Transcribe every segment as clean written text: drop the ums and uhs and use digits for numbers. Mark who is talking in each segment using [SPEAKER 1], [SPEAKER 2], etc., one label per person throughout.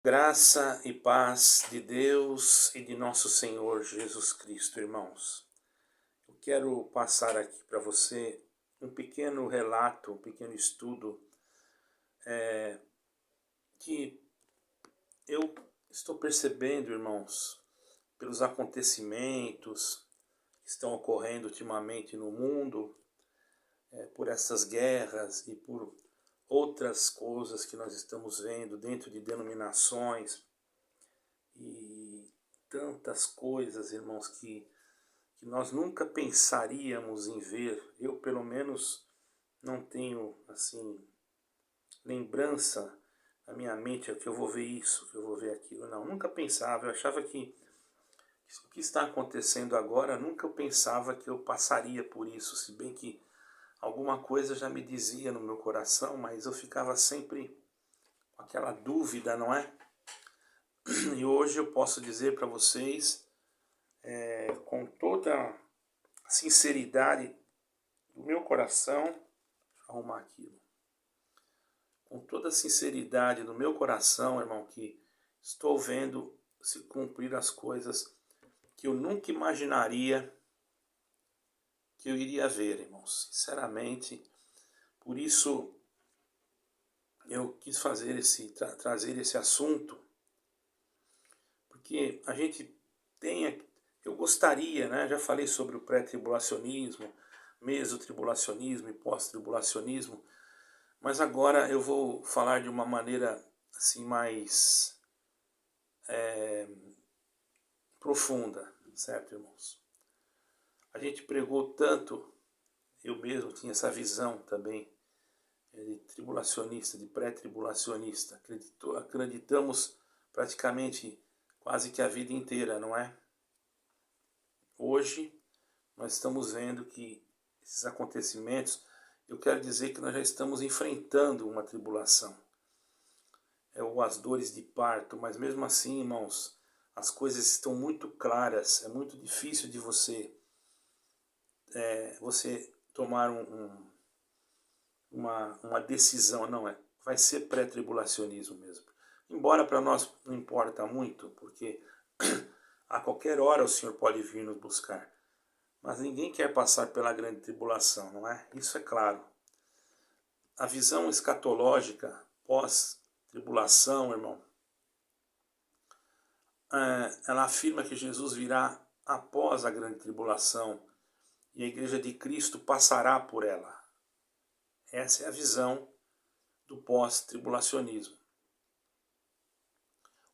[SPEAKER 1] Graça e paz de Deus e de nosso Senhor Jesus Cristo, irmãos. Eu quero passar aqui para você um pequeno relato, um pequeno estudo que eu estou percebendo, irmãos, pelos acontecimentos que estão ocorrendo ultimamente no mundo, por essas guerras e por outras coisas que nós estamos vendo dentro de denominações e tantas coisas, irmãos, que nós nunca pensaríamos em ver. Eu, pelo menos, não tenho, assim, lembrança na minha mente que eu vou ver isso, que eu vou ver aquilo. Não, nunca pensava. Eu achava que o que está acontecendo agora, nunca eu pensava que eu passaria por isso, se bem que alguma coisa já me dizia no meu coração, mas eu ficava sempre com aquela dúvida, não é? E hoje eu posso dizer para vocês, com toda a sinceridade do meu coração, deixa eu arrumar aquilo, com toda a sinceridade do meu coração, irmão, que estou vendo se cumprir as coisas que eu nunca imaginaria que eu iria ver, irmãos, sinceramente. Por isso eu quis fazer trazer esse assunto, porque a gente tem, eu gostaria, né? Já falei sobre o pré-tribulacionismo, mesotribulacionismo e pós-tribulacionismo, mas agora eu vou falar de uma maneira assim mais profunda, certo, irmãos? A gente pregou tanto, eu mesmo tinha essa visão também de tribulacionista, de pré-tribulacionista. Acreditamos praticamente quase que a vida inteira, não é? Hoje nós estamos vendo que esses acontecimentos, eu quero dizer que nós já estamos enfrentando uma tribulação. Ou as dores de parto, mas mesmo assim, irmãos, as coisas estão muito claras. É muito difícil de você tomar uma decisão. Não é, vai ser pré-tribulacionismo mesmo. Embora para nós não importa muito, porque a qualquer hora o Senhor pode vir nos buscar. Mas ninguém quer passar pela grande tribulação, não é? Isso é claro. A visão escatológica pós-tribulação, irmão, ela afirma que Jesus virá após a grande tribulação e a igreja de Cristo passará por ela. Essa é a visão do pós-tribulacionismo.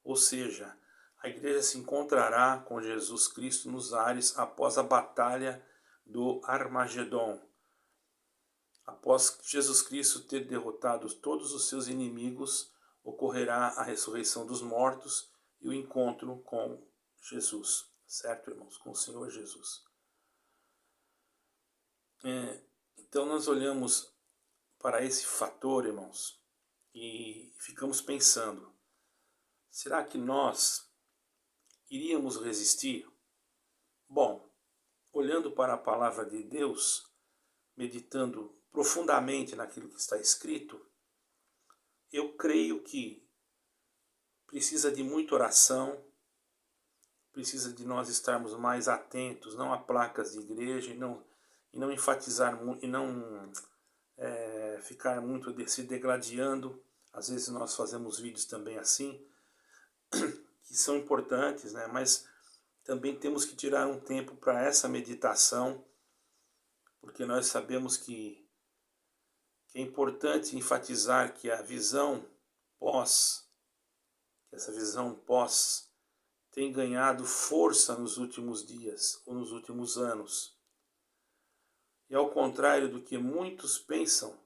[SPEAKER 1] Ou seja, a igreja se encontrará com Jesus Cristo nos ares após a batalha do Armagedon. Após Jesus Cristo ter derrotado todos os seus inimigos, ocorrerá a ressurreição dos mortos e o encontro com Jesus. Certo, irmãos? Com o Senhor Jesus. Então nós olhamos para esse fator, irmãos, e ficamos pensando, será que nós iríamos resistir? Bom, olhando para a palavra de Deus, meditando profundamente naquilo que está escrito, eu creio que precisa de muita oração, precisa de nós estarmos mais atentos, não a placas de igreja, e não enfatizar e não ficar muito se degladiando. Às vezes nós fazemos vídeos também assim, que são importantes, né? Mas também temos que tirar um tempo para essa meditação, porque nós sabemos que é importante enfatizar que a visão essa visão pós tem ganhado força nos últimos dias ou nos últimos anos. E ao contrário do que muitos pensam,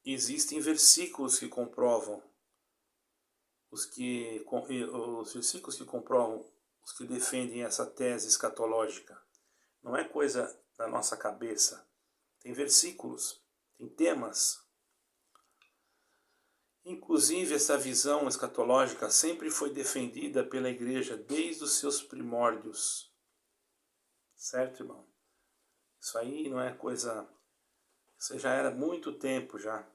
[SPEAKER 1] existem versículos que comprovam os versículos que comprovam os que defendem essa tese escatológica. Não é coisa da nossa cabeça. Tem versículos, tem temas. Inclusive, essa visão escatológica sempre foi defendida pela igreja desde os seus primórdios. Certo, irmão? Isso aí não é coisa... Isso já era há muito tempo já.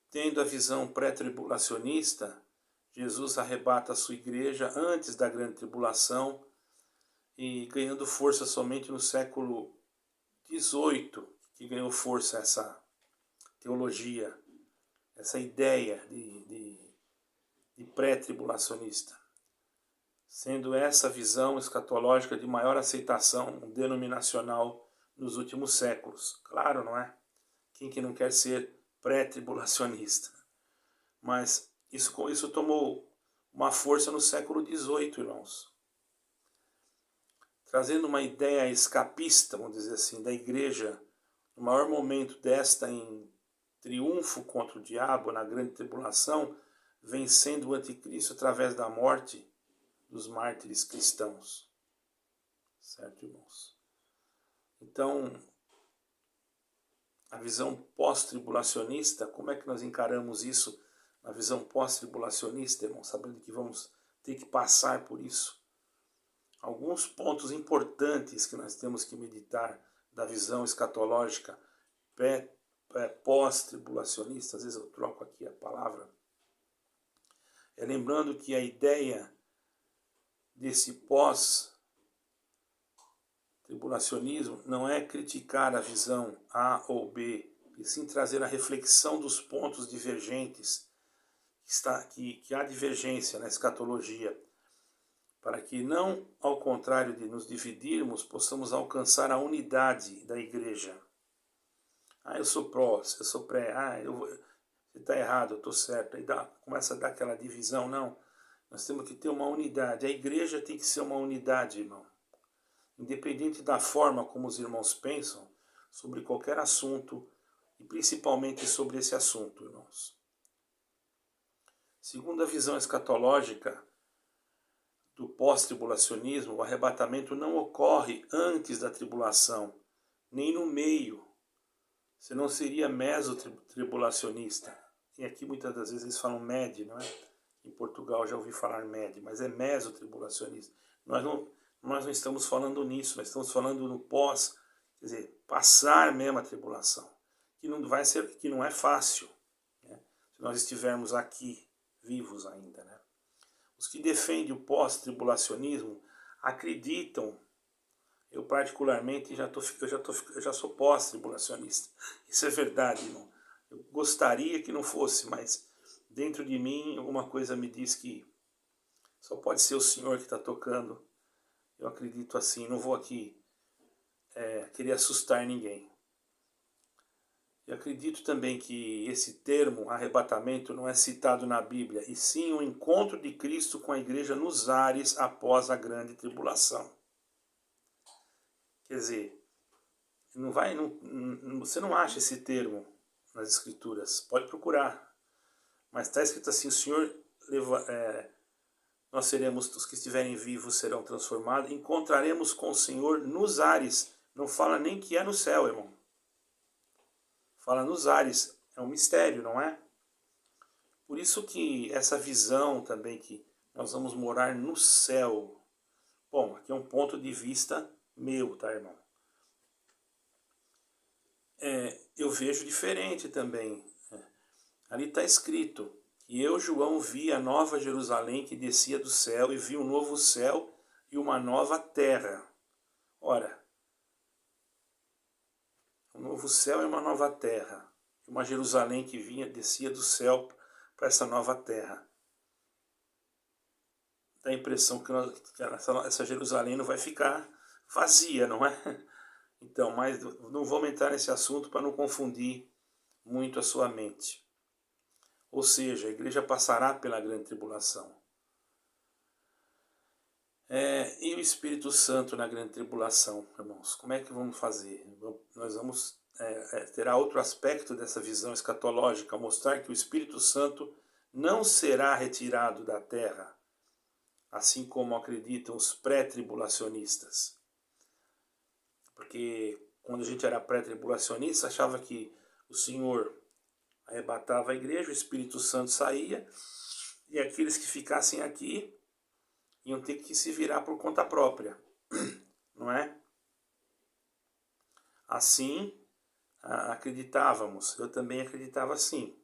[SPEAKER 1] tendo a visão pré-tribulacionista, Jesus arrebata a sua igreja antes da grande tribulação e ganhando força somente no século XVIII, que ganhou força essa teologia, essa ideia de pré-tribulacionista, sendo essa visão escatológica de maior aceitação denominacional nos últimos séculos. Claro, não é? Quem que não quer ser pré-tribulacionista? Mas isso tomou uma força no século XVIII, irmãos. Trazendo uma ideia escapista, vamos dizer assim, da igreja, no maior momento desta em triunfo contra o diabo na grande tribulação, vencendo o anticristo através da morte dos mártires cristãos. Certo, irmãos? Então, a visão pós-tribulacionista, como é que nós encaramos isso na visão pós-tribulacionista, irmãos, sabendo que vamos ter que passar por isso? Alguns pontos importantes que nós temos que meditar da visão escatológica pós-tribulacionista, às vezes eu troco aqui a palavra, lembrando que a ideia desse pós-tribulacionismo não é criticar a visão A ou B, e sim trazer a reflexão dos pontos divergentes, que há divergência na escatologia, para que não, ao contrário de nos dividirmos, possamos alcançar a unidade da igreja. Eu sou pró, eu sou pré, você está errado, eu estou certo. Aí começa a dar aquela divisão, não. Nós temos que ter uma unidade. A igreja tem que ser uma unidade, irmão. Independente da forma como os irmãos pensam sobre qualquer assunto, e principalmente sobre esse assunto, irmãos. Segundo a visão escatológica do pós-tribulacionismo, o arrebatamento não ocorre antes da tribulação, nem no meio. Senão seria mesotribulacionista. E aqui muitas das vezes eles falam med, não é? Em Portugal já ouvi falar med, mas é mesotribulacionista. Nós não estamos falando nisso, nós estamos falando no pós, quer dizer, passar mesmo a tribulação, que não é fácil, né? Se nós estivermos aqui vivos ainda, né? Os que defendem o pós-tribulacionismo acreditam, eu particularmente eu já sou pós-tribulacionista. Isso é verdade, irmão. Eu gostaria que não fosse, mas dentro de mim alguma coisa me diz que só pode ser o Senhor que está tocando. Eu acredito assim, não vou aqui querer assustar ninguém. Eu acredito também que esse termo, arrebatamento, não é citado na Bíblia, e sim o encontro de Cristo com a igreja nos ares após a grande tribulação. Quer dizer, você não acha esse termo nas Escrituras, pode procurar. Mas está escrito assim, o Senhor nós seremos, os que estiverem vivos serão transformados, encontraremos com o Senhor nos ares. Não fala nem que é no céu, irmão. Fala nos ares. É um mistério, não é? Por isso que essa visão também que nós vamos morar no céu. Bom, aqui é um ponto de vista meu, tá, irmão? Eu vejo diferente também. Ali está escrito: e eu, João, vi a nova Jerusalém que descia do céu, e vi um novo céu e uma nova terra. Ora, um novo céu e uma nova terra. Uma Jerusalém que descia do céu para essa nova terra. Dá a impressão que essa Jerusalém não vai ficar vazia, não é? Então, mas não vamos entrar nesse assunto para não confundir muito a sua mente. Ou seja, a igreja passará pela grande tribulação. E o Espírito Santo na grande tribulação, irmãos? Como é que vamos fazer? Nós vamos terá outro aspecto dessa visão escatológica, mostrar que o Espírito Santo não será retirado da terra, assim como acreditam os pré-tribulacionistas. Porque quando a gente era pré-tribulacionista, achava que o Senhor arrebatava a igreja, o Espírito Santo saía, e aqueles que ficassem aqui iam ter que se virar por conta própria, não é? Assim acreditávamos, eu também acreditava assim.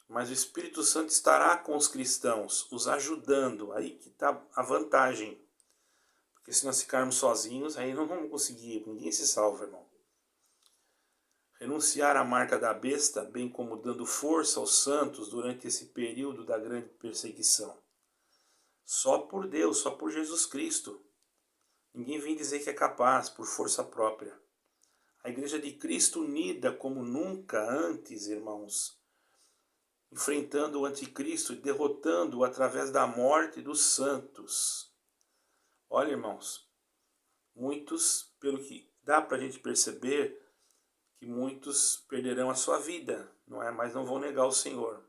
[SPEAKER 1] mas o Espírito Santo estará com os cristãos, os ajudando. Aí que está a vantagem. Porque se nós ficarmos sozinhos, aí não vamos conseguir, ninguém se salva, irmão. Renunciar à marca da besta, bem como dando força aos santos durante esse período da grande perseguição. Só por Deus, só por Jesus Cristo. Ninguém vem dizer que é capaz, por força própria. A Igreja de Cristo unida como nunca antes, irmãos, enfrentando o anticristo e derrotando-o através da morte dos santos. Olha, irmãos, muitos, pelo que dá para a gente perceber, que muitos perderão a sua vida, não é? Mas não vão negar o Senhor.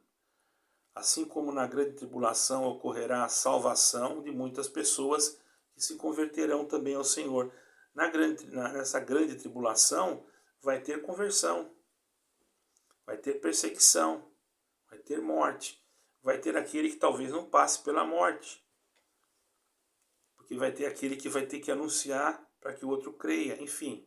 [SPEAKER 1] Assim como na grande tribulação ocorrerá a salvação de muitas pessoas que se converterão também ao Senhor. Nessa grande tribulação vai ter conversão, vai ter perseguição, vai ter morte, vai ter aquele que talvez não passe pela morte, porque vai ter aquele que vai ter que anunciar para que o outro creia, enfim.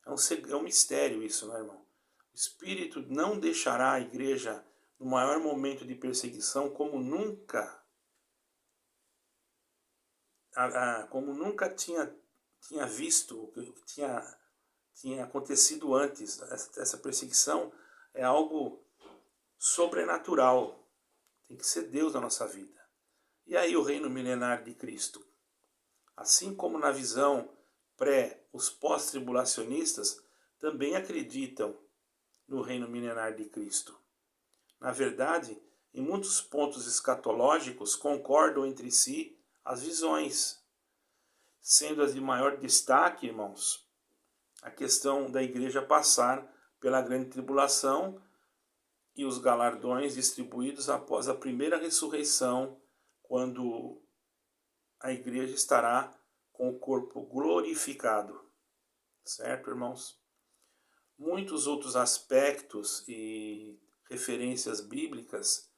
[SPEAKER 1] É um mistério isso, não é, irmão? O Espírito não deixará a igreja no maior momento de perseguição como nunca tinha visto, o que tinha acontecido antes. Essa perseguição é algo sobrenatural. Tem que ser Deus na nossa vida. E aí o reino milenar de Cristo? Assim como na visão os pós-tribulacionistas também acreditam no reino milenar de Cristo. Na verdade, em muitos pontos escatológicos concordam entre si as visões, sendo as de maior destaque, irmãos, a questão da igreja passar pela grande tribulação e os galardões distribuídos após a primeira ressurreição, quando a igreja estará com o corpo glorificado. Certo, irmãos? Muitos outros aspectos e referências bíblicas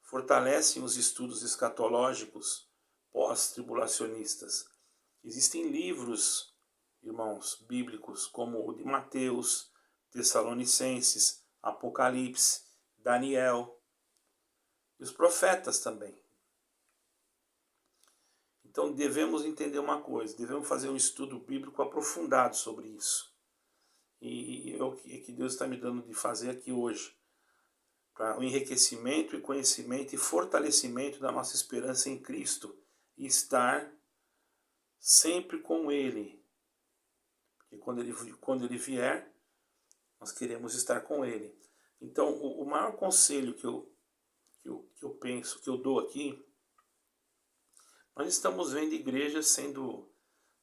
[SPEAKER 1] fortalecem os estudos escatológicos pós-tribulacionistas. Existem livros, irmãos, bíblicos, como o de Mateus, Tessalonicenses, Apocalipse, Daniel e os profetas também. Então devemos entender uma coisa, devemos fazer um estudo bíblico aprofundado sobre isso. E é o que Deus está me dando de fazer aqui hoje, para o enriquecimento e conhecimento e fortalecimento da nossa esperança em Cristo e estar sempre com Ele. Porque quando ele vier, nós queremos estar com Ele. Então o maior conselho que eu penso, que eu dou aqui, nós estamos vendo igrejas sendo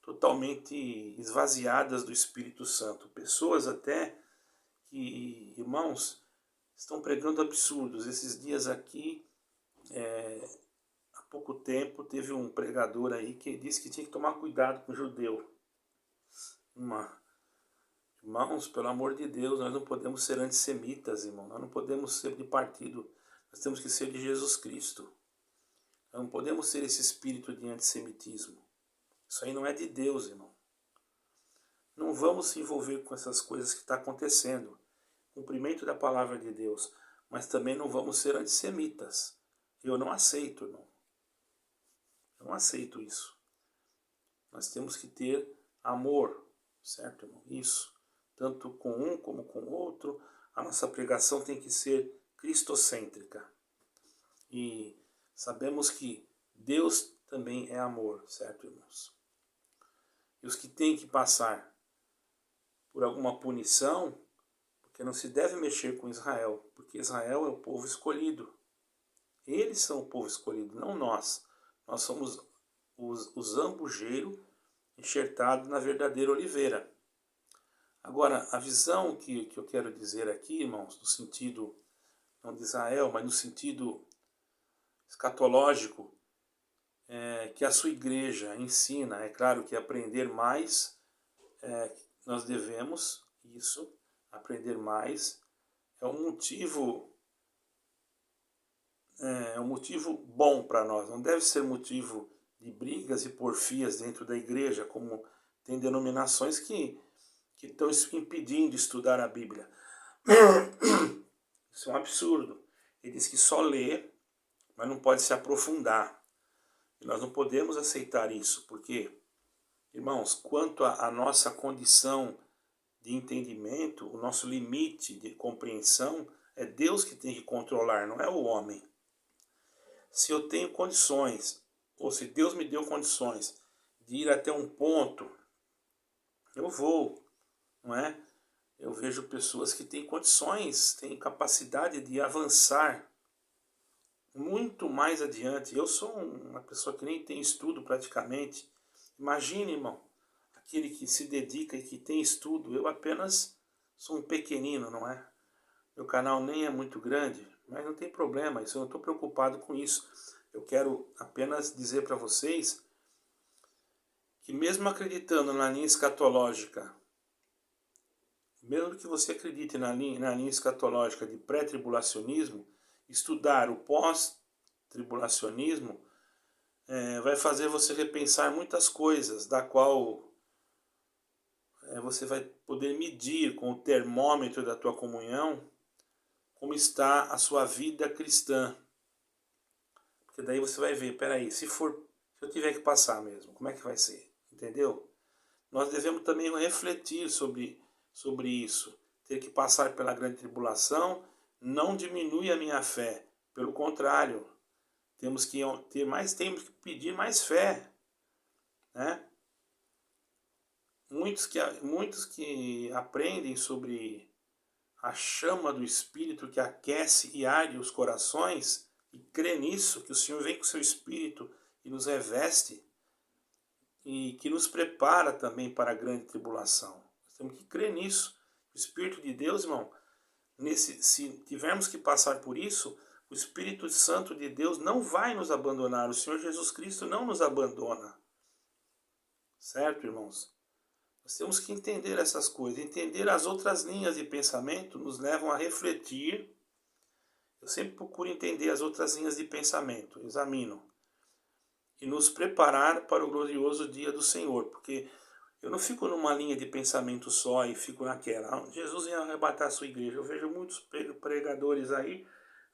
[SPEAKER 1] totalmente esvaziadas do Espírito Santo. Pessoas até que, irmãos, estão pregando absurdos. Esses dias aqui, há pouco tempo, teve um pregador aí que disse que tinha que tomar cuidado com o judeu. Irmãos, pelo amor de Deus, nós não podemos ser antissemitas, irmão. Nós não podemos ser de partido. Nós temos que ser de Jesus Cristo. Nós não podemos ser esse espírito de antissemitismo. Isso aí não é de Deus, irmão. Não vamos se envolver com essas coisas que estão acontecendo. Cumprimento da palavra de Deus. Mas também não vamos ser antissemitas. Eu não aceito, irmão. Eu não aceito isso. Nós temos que ter amor, certo, irmão? Isso. Tanto com um como com o outro. A nossa pregação tem que ser cristocêntrica. E sabemos que Deus também é amor, certo, irmãos? E os que têm que passar por alguma punição, porque não se deve mexer com Israel, porque Israel é o povo escolhido. Eles são o povo escolhido, não nós. Nós somos os zambujeiros enxertados na verdadeira oliveira. Agora, a visão que eu quero dizer aqui, irmãos, no sentido, não de Israel, mas no sentido escatológico, que a sua igreja ensina, é claro que aprender mais, nós devemos isso, aprender mais, é um motivo bom para nós, não deve ser motivo de brigas e porfias dentro da igreja, como tem denominações que estão impedindo de estudar a Bíblia. Isso é um absurdo. Ele diz que só lê, mas não pode se aprofundar. E nós não podemos aceitar isso, porque, irmãos, quanto à nossa condição de entendimento, o nosso limite de compreensão, é Deus que tem que controlar, não é o homem. Se eu tenho condições, ou se Deus me deu condições de ir até um ponto, eu vou, não é? Eu vejo pessoas que têm condições, têm capacidade de avançar muito mais adiante. Eu sou uma pessoa que nem tem estudo praticamente. Imagine, irmão, aquele que se dedica e que tem estudo. Eu apenas sou um pequenino, não é? Meu canal nem é muito grande, mas não tem problema, isso eu não estou preocupado com isso. Eu quero apenas dizer para vocês que mesmo acreditando na linha escatológica, mesmo que você acredite na linha escatológica de pré-tribulacionismo, estudar o pós-tribulacionismo vai fazer você repensar muitas coisas, da qual você vai poder medir com o termômetro da tua comunhão como está a sua vida cristã. Porque daí você vai ver, peraí, se eu tiver que passar mesmo, como é que vai ser? Entendeu? Nós devemos também refletir sobre isso. Ter que passar pela grande tribulação não diminui a minha fé. Pelo contrário, temos que pedir mais fé. Né? Muitos que aprendem sobre a chama do Espírito que aquece e arde os corações, e crê nisso, que o Senhor vem com o seu Espírito e nos reveste, e que nos prepara também para a grande tribulação. Nós temos que crer nisso. O Espírito de Deus, irmão, se tivermos que passar por isso, o Espírito Santo de Deus não vai nos abandonar. O Senhor Jesus Cristo não nos abandona. Certo, irmãos? Nós temos que entender essas coisas. Entender as outras linhas de pensamento nos levam a refletir. Eu sempre procuro entender as outras linhas de pensamento. Examino. E nos preparar para o glorioso dia do Senhor. Porque eu não fico numa linha de pensamento só e fico naquela. Jesus ia arrebatar a sua igreja. Eu vejo muitos pregadores aí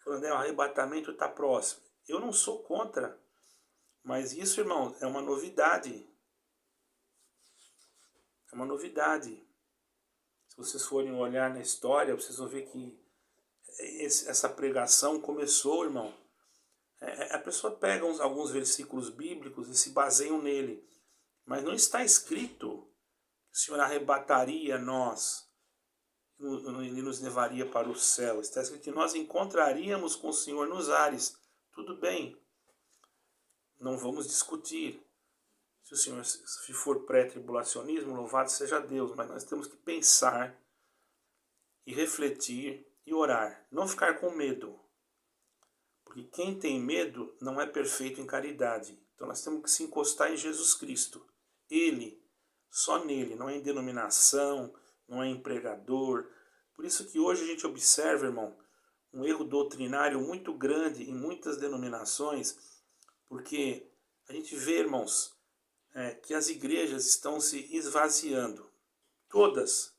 [SPEAKER 1] falando que o arrebatamento está próximo. Eu não sou contra. Mas isso, irmão, é uma novidade. É uma novidade. Se vocês forem olhar na história, vocês vão ver que essa pregação começou, irmão. A pessoa pega alguns versículos bíblicos e se baseiam nele. Mas não está escrito que o Senhor arrebataria nós e nos levaria para o céu. Está escrito que nós encontraríamos com o Senhor nos ares. Tudo bem. Não vamos discutir. Se o Senhor se for pré-tribulacionismo, louvado seja Deus. Mas nós temos que pensar e refletir e orar. Não ficar com medo. Porque quem tem medo não é perfeito em caridade. Então nós temos que se encostar em Jesus Cristo. Ele, só nele, não é em denominação, não é em pregador. Por isso que hoje a gente observa, irmão, um erro doutrinário muito grande em muitas denominações, porque a gente vê, irmãos, que as igrejas estão se esvaziando. Todas.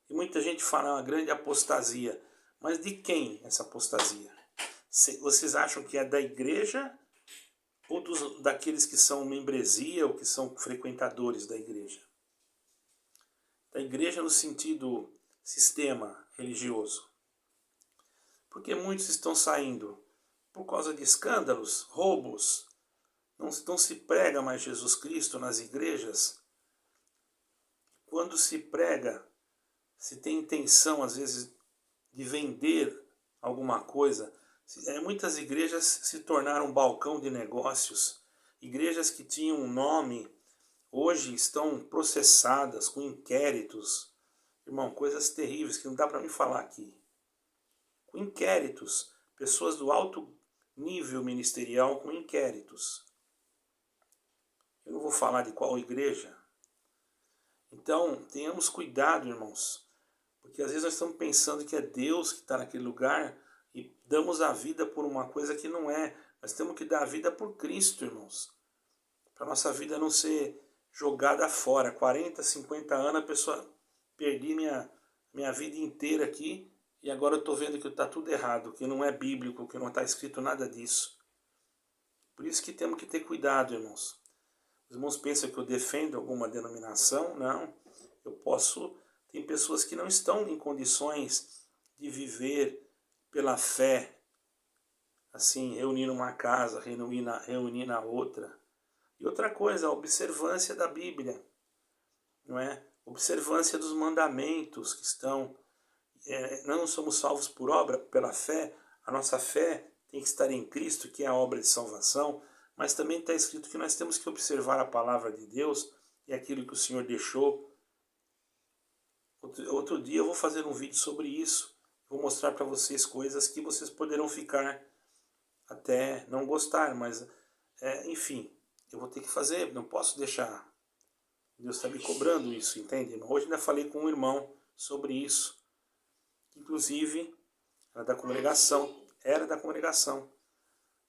[SPEAKER 1] E muita gente fala uma grande apostasia. Mas de quem essa apostasia? Vocês acham que é da igreja ou daqueles que são membresia ou que são frequentadores da igreja? Da igreja no sentido sistema religioso. Porque muitos estão saindo por causa de escândalos, roubos. Não se prega mais Jesus Cristo nas igrejas. Quando se prega, se tem intenção às vezes de vender alguma coisa. Muitas igrejas se tornaram balcão de negócios. Igrejas que tinham um nome, hoje estão processadas com inquéritos. Irmão, coisas terríveis que não dá para me falar aqui. Com inquéritos. Pessoas do alto nível ministerial com inquéritos. Eu não vou falar de qual igreja. Então, tenhamos cuidado, irmãos. Porque às vezes nós estamos pensando que é Deus que está naquele lugar e damos a vida por uma coisa que não é. Nós temos que dar a vida por Cristo, irmãos. Para nossa vida não ser jogada fora. 40, 50 anos, a pessoa perdi minha vida inteira aqui E agora eu estou vendo que está tudo errado, que não é bíblico, que não está escrito nada disso. Por isso que temos que ter cuidado, irmãos. Os irmãos pensam que eu defendo alguma denominação? Não. Eu posso... Tem pessoas que não estão em condições de viver pela fé, assim, reunir numa casa, reunir na outra. E outra coisa, a observância da Bíblia, não é? Observância dos mandamentos que estão... não somos salvos por obra, pela fé. A nossa fé tem que estar em Cristo, que é a obra de salvação, mas também está escrito que nós temos que observar a palavra de Deus e aquilo que o Senhor deixou. Outro dia eu vou fazer um vídeo sobre isso, vou mostrar para vocês coisas que vocês poderão ficar até não gostar, mas enfim, eu vou ter que fazer, não posso deixar. Deus está me cobrando isso, entende? Hoje ainda falei com um irmão sobre isso, inclusive era da congregação,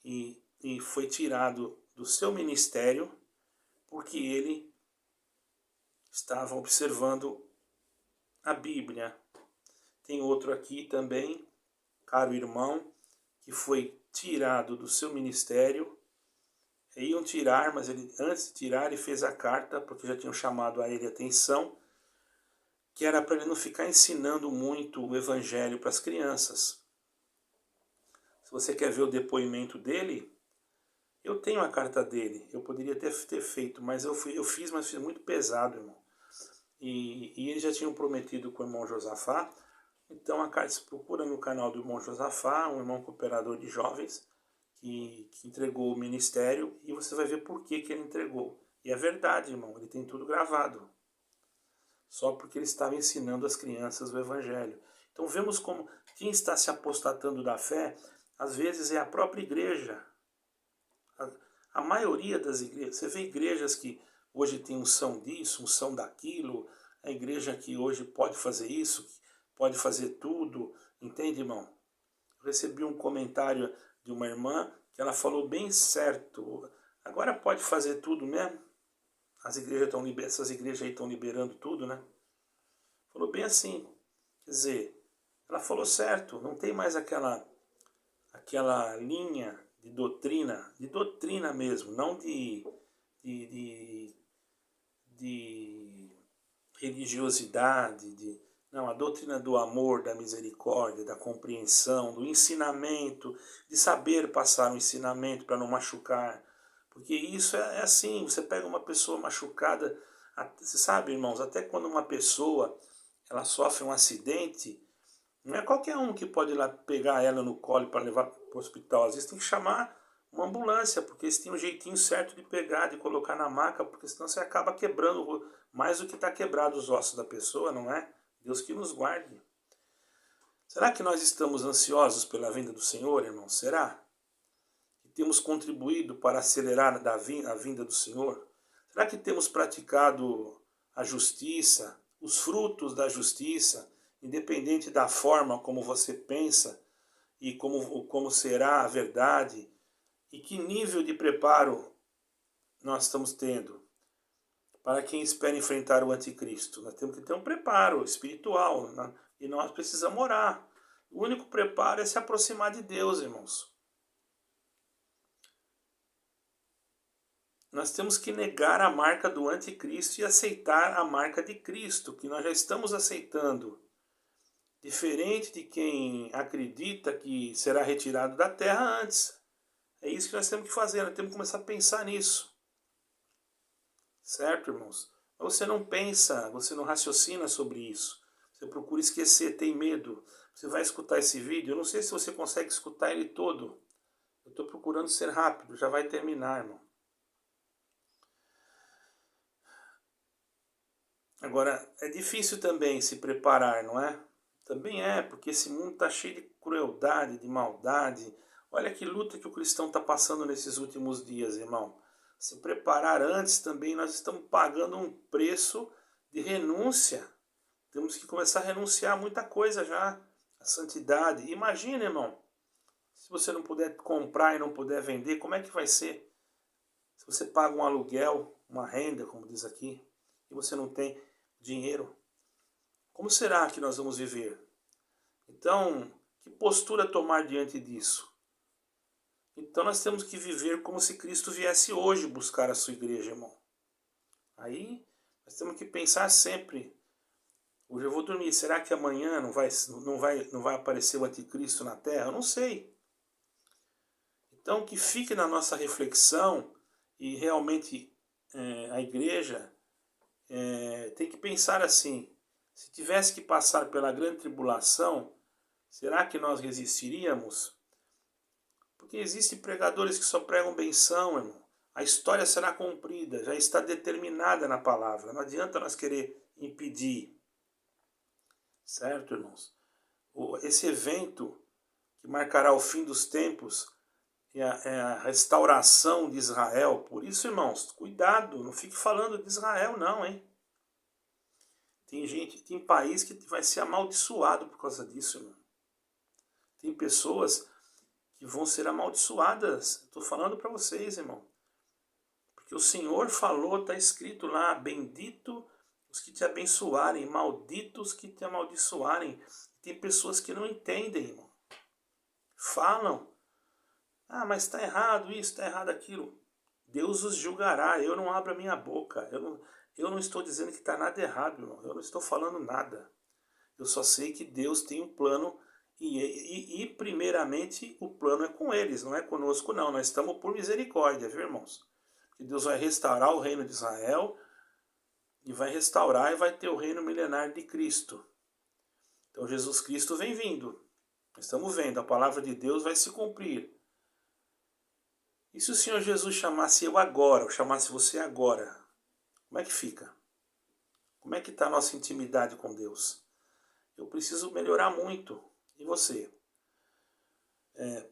[SPEAKER 1] e foi tirado do seu ministério porque ele estava observando a Bíblia. Tem outro aqui também, caro irmão, que foi tirado do seu ministério. Iam tirar, mas ele, antes de tirar, ele fez a carta, porque já tinham chamado a ele atenção, que era para ele não ficar ensinando muito o evangelho para as crianças. Se você quer ver o depoimento dele, eu tenho a carta dele. Eu poderia ter feito, mas eu fiz, mas fiz muito pesado, irmão. E eles já tinham prometido com o irmão Josafá. Então a carta se procura no canal do irmão Josafá, um irmão cooperador de jovens, que entregou o ministério, e você vai ver por que ele entregou. E é verdade, irmão, ele tem tudo gravado. Só porque ele estava ensinando as crianças o evangelho. Então vemos como quem está se apostatando da fé, às vezes é a própria igreja. A maioria das igrejas, você vê igrejas que hoje tem unção disso, unção daquilo, a igreja que hoje pode fazer isso, pode fazer tudo, entende, irmão? Eu recebi um comentário de uma irmã que ela falou bem certo. Agora pode fazer tudo mesmo? Essas igrejas aí estão liberando tudo, né? Falou bem assim. Quer dizer, ela falou certo, não tem mais aquela linha de doutrina mesmo, não de religiosidade, não, a doutrina do amor, da misericórdia, da compreensão, do ensinamento, de saber passar um ensinamento para não machucar. Porque isso é assim, você pega uma pessoa machucada, você sabe, irmãos, até quando uma pessoa ela sofre um acidente, não é qualquer um que pode ir lá pegar ela no colo para levar para o hospital. Às vezes tem que chamar uma ambulância, porque eles têm um jeitinho certo de pegar, de colocar na maca, porque senão você acaba quebrando mais do que está quebrado os ossos da pessoa, não é? Deus que nos guarde. Será que nós estamos ansiosos pela vinda do Senhor, irmão? Será? Que temos contribuído para acelerar a vinda do Senhor? Será que temos praticado a justiça, os frutos da justiça, independente da forma como você pensa e como será a verdade? E que nível de preparo nós estamos tendo para quem espera enfrentar o anticristo? Nós temos que ter um preparo espiritual, né? E nós precisamos orar. O único preparo é se aproximar de Deus, irmãos. Nós temos que negar a marca do anticristo e aceitar a marca de Cristo, que nós já estamos aceitando. Diferente de quem acredita que será retirado da terra antes. É isso que nós temos que fazer, nós temos que começar a pensar nisso. Certo, irmãos? Mas você não pensa, você não raciocina sobre isso. Você procura esquecer, tem medo. Você vai escutar esse vídeo, eu não sei se você consegue escutar ele todo. Eu estou procurando ser rápido, já vai terminar, irmão. Agora, é difícil também se preparar, não é? Também é, porque esse mundo está cheio de crueldade, de maldade. Olha que luta que o cristão está passando nesses últimos dias, irmão. Se preparar antes também, nós estamos pagando um preço de renúncia. Temos que começar a renunciar a muita coisa já. A santidade. Imagina, irmão, se você não puder comprar e não puder vender, como é que vai ser? Se você paga um aluguel, uma renda, como diz aqui, e você não tem dinheiro, como será que nós vamos viver? Então, que postura tomar diante disso? Então nós temos que viver como se Cristo viesse hoje buscar a sua igreja, irmão. Aí nós temos que pensar sempre: hoje eu vou dormir, será que amanhã não vai aparecer o anticristo na terra? Eu não sei. Então que fique na nossa reflexão, e realmente a igreja tem que pensar assim: se tivesse que passar pela grande tribulação, será que nós resistiríamos? Porque existem pregadores que só pregam benção, irmão. A história será cumprida, já está determinada na palavra. Não adianta nós querer impedir. Certo, irmãos? Esse evento que marcará o fim dos tempos é a restauração de Israel. Por isso, irmãos, cuidado, não fique falando de Israel não, hein? Tem país que vai ser amaldiçoado por causa disso, irmão. Tem pessoas que vão ser amaldiçoadas. Estou falando para vocês, irmão. Porque o Senhor falou, está escrito lá: bendito os que te abençoarem, malditos os que te amaldiçoarem. Tem pessoas que não entendem, irmão. Falam: ah, mas está errado isso, está errado aquilo. Deus os julgará, eu não abro a minha boca. Eu não estou dizendo que está nada errado, irmão. Eu não estou falando nada. Eu só sei que Deus tem um plano e primeiramente o plano é com eles, não é conosco não. Nós estamos por misericórdia, viu, irmãos? Que Deus vai restaurar o reino de Israel e vai restaurar e vai ter o reino milenar de Cristo. Então Jesus Cristo vem vindo. Estamos vendo, a palavra de Deus vai se cumprir. E se o Senhor Jesus chamasse eu agora, ou chamasse você agora, como é que fica? Como é que está a nossa intimidade com Deus? Eu preciso melhorar muito. E você?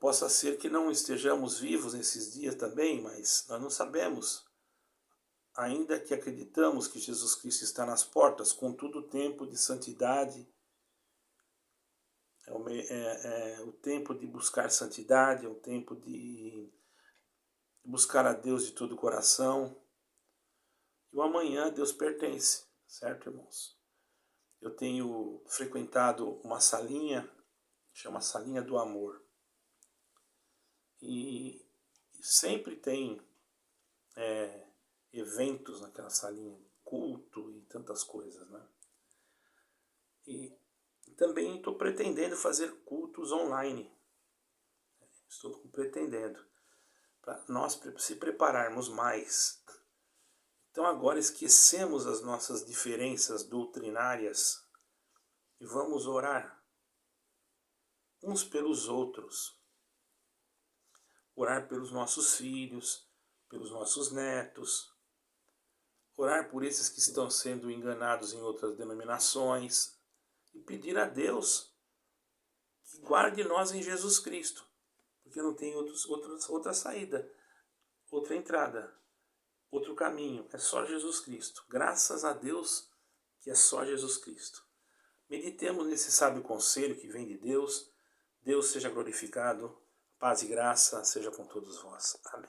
[SPEAKER 1] Possa ser que não estejamos vivos nesses dias também, mas nós não sabemos. Ainda que acreditamos que Jesus Cristo está nas portas, contudo o tempo de santidade, o tempo de buscar santidade, é o tempo de buscar a Deus de todo o coração. E o amanhã Deus pertence, certo, irmãos? Eu tenho frequentado uma salinha, chama Salinha do Amor. E sempre tem eventos naquela salinha, culto e tantas coisas, né? E também estou pretendendo fazer cultos online. Estou pretendendo, para nós se prepararmos mais. Então agora esquecemos as nossas diferenças doutrinárias e vamos orar uns pelos outros. Orar pelos nossos filhos, pelos nossos netos. Orar por esses que estão sendo enganados em outras denominações. E pedir a Deus que guarde nós em Jesus Cristo. Porque não tem outra saída, outra entrada, outro caminho. É só Jesus Cristo. Graças a Deus que é só Jesus Cristo. Meditemos nesse sábio conselho que vem de Deus. Deus seja glorificado. Paz e graça seja com todos vós. Amém.